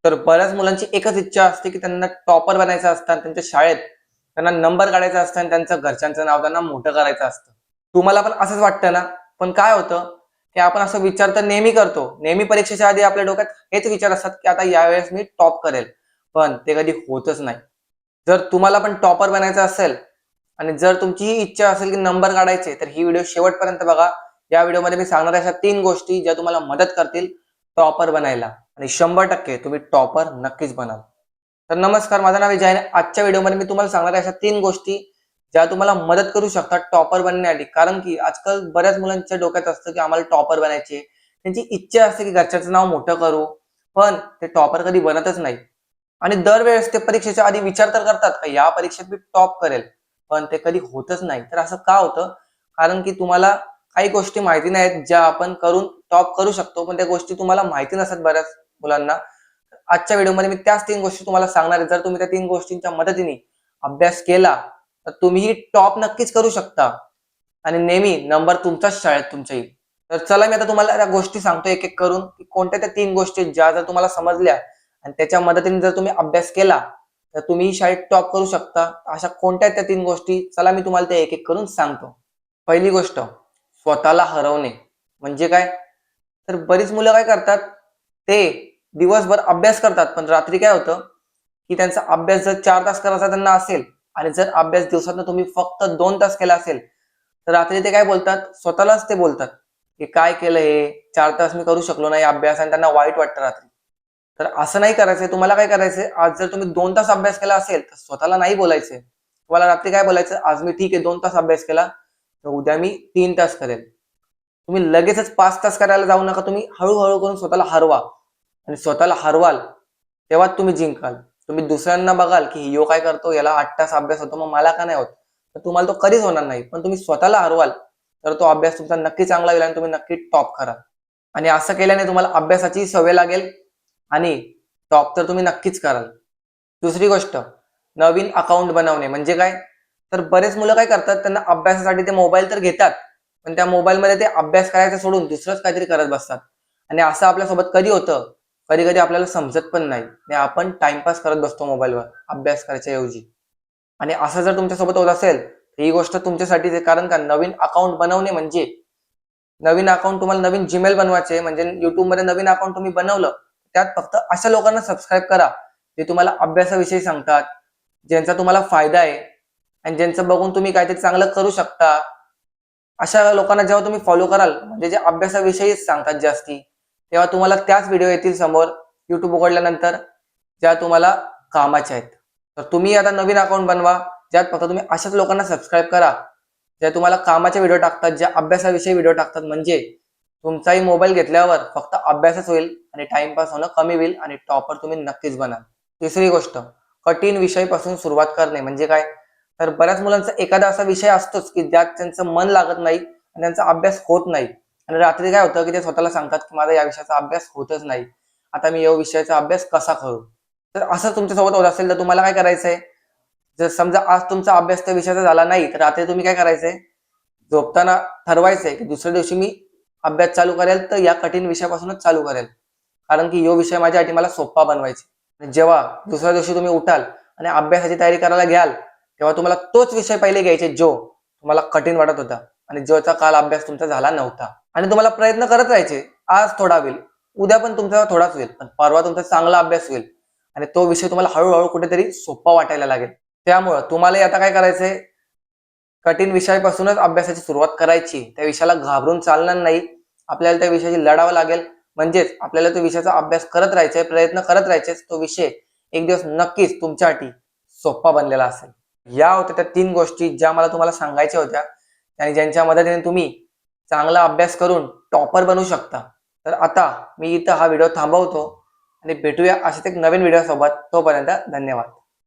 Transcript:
तर बऱ्याच मुलांची एकच इच्छा असते की त्यांना टॉपर बनायचं असतं आणि त्यांच्या शाळेत त्यांना नंबर काढायचा असतं आणि त्यांचं घरच्यांचं नाव त्यांना मोठं करायचं असतं. तुम्हाला पण असंच वाटतं ना? पण काय होतं की आपण असं विचार तर नेहमी करतो. नेहमी परीक्षेच्या आधी आपल्या डोक्यात हेच विचार असतात की आता यावेळेस मी टॉप करेल. पण ते कधी होतच नाही. जर तुम्हाला पण टॉपर बनायचं असेल आणि जर तुमची ही इच्छा असेल की नंबर काढायचे, तर ही व्हिडिओ शेवटपर्यंत बघा. या व्हिडिओमध्ये मी सांगणार अशा 3 गोष्टी ज्या तुम्हाला मदत करतील टॉपर बनायला आणि 100% तुम्ही टॉपर नक्कीच बनाल. तर नमस्कार, माझं नाव आहे जय आणि आजच्या व्हिडिओमध्ये मी तुम्हाला सांगणार अशा 3 गोष्टी ज्या तुम्हाला मदत करू शकतात टॉपर बनण्यासाठी. कारण की आजकाल बऱ्याच मुलांच्या डोक्यात असतं की आम्हाला टॉपर बनायचे. त्यांची इच्छा असते की घरच्याचं नाव मोठं करू, पण ते टॉपर कधी बनतच नाही. आणि दरवेळेस ते परीक्षेच्या आधी विचार तर करतात का या परीक्षेत मी टॉप करेल, पण ते कधी होतच नाही. तर असं का होतं? कारण की तुम्हाला काही गोष्टी माहिती नाहीत ज्या आपण करून टॉप करू शकतो, पण त्या गोष्टी तुम्हाला माहिती नसतात बऱ्याच मुलांना. आजच्या व्हिडिओमध्ये मी त्याच 3 गोष्टी तुम्हाला सांगणार आहे. जर तुम्ही त्या 3 गोष्टींच्या मदतीने अभ्यास केला, तर तुम्हीही टॉप नक्कीच करू शकता आणि नेहमी नंबर तुमच्याच शाळेत तुमच्या येईल. तर चला मी आता तुम्हाला त्या गोष्टी सांगतो एक-एक करून, की कोणत्या त्या 3 गोष्टी आहेत ज्या जर तुम्हाला समजल्या आणि त्याच्या मदतीने जर तुम्ही अभ्यास केला, तर तुम्ही शाळेत टॉप करू शकता. अशा कोणत्या त्या 3 गोष्टी? चला मी तुम्हाला त्या एक-एक करून सांगतो. पहिली गोष्ट, स्वतःला हरवणे. म्हणजे काय? तर बरीच मुलं काय करतात, ते दिवसभर अभ्यास करतात, पण रात्री काय होतं, की त्यांचा अभ्यास जर 4 तास करायचा त्यांना असेल आणि जर अभ्यास दिवसातनं तुम्ही फक्त 2 तास केला असेल, तर रात्री ते काय बोलतात, स्वतःलाच ते बोलतात, की "काय केलं हे? 4 तास मी करू शकलो नाही अभ्यास" आणि त्यांना वाईट वाटतं रात्री. तर असं नाही करायचंय. तुम्हाला काय करायचंय, आज जर तुम्ही 2 तास अभ्यास केला असेल, तर स्वतःला नाही बोलायचंय. तुम्हाला रात्री काय बोलायचं, "आज मी ठीक आहे 2 तास अभ्यास केला, तर उद्या मी 3 तास करेल." तुम्ही लगेचच 5 तास करायला जाऊ नका. तुम्ही हळू-हळू करून स्वतःला हरवा आणि स्वतःला हरवाल, तेव्हाच तुम्ही जिंकाल. तुम्ही दुसऱ्यांना बघाल, की ह्यो काय करतो, याला 8 तास अभ्यास होतो, मग मला का नाही होत? तर तुम्हाला तो कधीच होणार नाही. पण तुम्ही स्वतःला हरवाल, तर तो अभ्यास तुमचा नक्की चांगला होईल आणि तुम्ही नक्की टॉप कराल. आणि असं केल्याने तुम्हाला अभ्यासाची सवय लागेल आणि टॉप तर तुम्ही नक्कीच कराल. दुसरी गोष्ट, नवीन अकाउंट बनवणे म्हणजे काय? तर बरेच मुलं काय करतात, त्यांना अभ्यासासाठी ते मोबाईल तर घेतात, पण त्या मोबाईलमध्ये ते अभ्यास करायचा सोडून दुसरंच काहीतरी करत बसतात. आणि असं आपल्यासोबत कधी होतं, कधी-कधी आपल्याला समजत पण नाही आणि आपण टाईमपास करत बसतो मोबाईलवर अभ्यास करायच्या ऐवजी. आणि असं जर तुमच्यासोबत होत असेल, तर ही गोष्ट तुमच्यासाठीच आहे. कारण का नवीन अकाउंट बनवणे म्हणजे नवीन अकाउंट तुम्हाला नवीन Gmail बनवायचे म्हणजे YouTubeमध्ये नवीन अकाउंट तुम्ही बनवलं, त्यात फक्त अशा लोकांना सबस्क्राईब करा, जे तुम्हाला अभ्यासाविषयी सांगतात, ज्यांचा तुम्हाला फायदा आहे आणि ज्यांचं बघून तुम्ही काहीतरी चांगलं करू शकता. अशा लोकांना जेव्हा तुम्ही फॉलो कराल, म्हणजे जे अभ्यासाविषयीच सांगतात जास्ती, तेव्हा तुम्हाला त्याच व्हिडिओ येतील समोर YouTube उघडल्यानंतर, ज्या तुम्हाला कामाच्या आहेत. तर तुम्ही आता नवीन अकाउंट बनवा, ज्यात फक्त तुम्ही अशाच लोकांना सबस्क्राईब करा, ज्या तुम्हाला कामाचे व्हिडिओ टाकतात, ज्या अभ्यासाविषयी व्हिडिओ टाकतात. म्हणजे तुमचाही मोबाईल घेतल्यावर फक्त अभ्यासच होईल आणि टाईमपास होणं कमी होईल आणि टॉपर तुम्ही नक्कीच बनाल. तिसरी गोष्ट, कठीण विषयापासून सुरुवात करणे म्हणजे काय? तर बऱ्याच मुलांचा एखादा असा विषय असतोच, की ज्यात त्यांचं मन लागत नाही आणि त्यांचा अभ्यास होत नाही. आणि रात्री काय होतं, की ते स्वतःला सांगतात, की माझा या विषयाचा अभ्यास होतच नाही. आता मी या विषयाचा अभ्यास कसा करू? तर असं तुमच्यासोबत होत असेल, तर तुम्हाला काय करायचंय? जर समजा आज तुमचा अभ्यास त्या विषयाचा झाला नाही, तर रात्री तुम्ही काय करायचंय? झोपताना ठरवायचंय, की दुसऱ्या दिवशी मी अभ्यास चालू करेल, तर या कठीण विषयापासूनच चालू करेल. कारण की ह्यो विषय माझ्यासाठी मला सोप्पा बनवायचा आहे. जेव्हा दुसऱ्या दिवशी तुम्ही उठाल आणि अभ्यासाची तयारी करायला घ्याल, तेव्हा तुम्हाला तोच विषय पहिले घ्यायचे जो तुम्हाला कठीण वाटत होता आणि ज्याचा काल अभ्यास तुमचा झाला नव्हता. आणि तुम्हाला प्रयत्न करत राहायचे. आज थोडा होईल, उद्या पण तुमचा थोडाच होईल, पण परवा तुमचा चांगला अभ्यास होईल आणि तो विषय तुम्हाला हळू कुठेतरी सोपा वाटायला लागेल. त्यामुळं तुम्हालाही आता काय करायचंय, कठीण विषयापासूनच अभ्यासाची सुरुवात करायची. त्या विषयाला घाबरून चालणार नाही. आपल्याला त्या विषयाशी लढावं लागेल. म्हणजेच आपल्याला त्या विषयाचा अभ्यास करत राहायचा आहे, प्रयत्न करत राहायचे. तो विषय एक दिवस नक्कीच तुमच्यासाठी सोपा बनलेला असेल. या होत्या त्या 3 गोष्टी ज्या मला तुम्हाला सांगायच्या होत्या आणि ज्यांच्या मदतीने तुम्ही चांगला अभ्यास करून टॉपर बनू शकता. तर आता मी इथं हा व्हिडिओ थांबवतो आणि भेटूया अशाच एक नवीन व्हिडिओसोबत. तोपर्यंत धन्यवाद.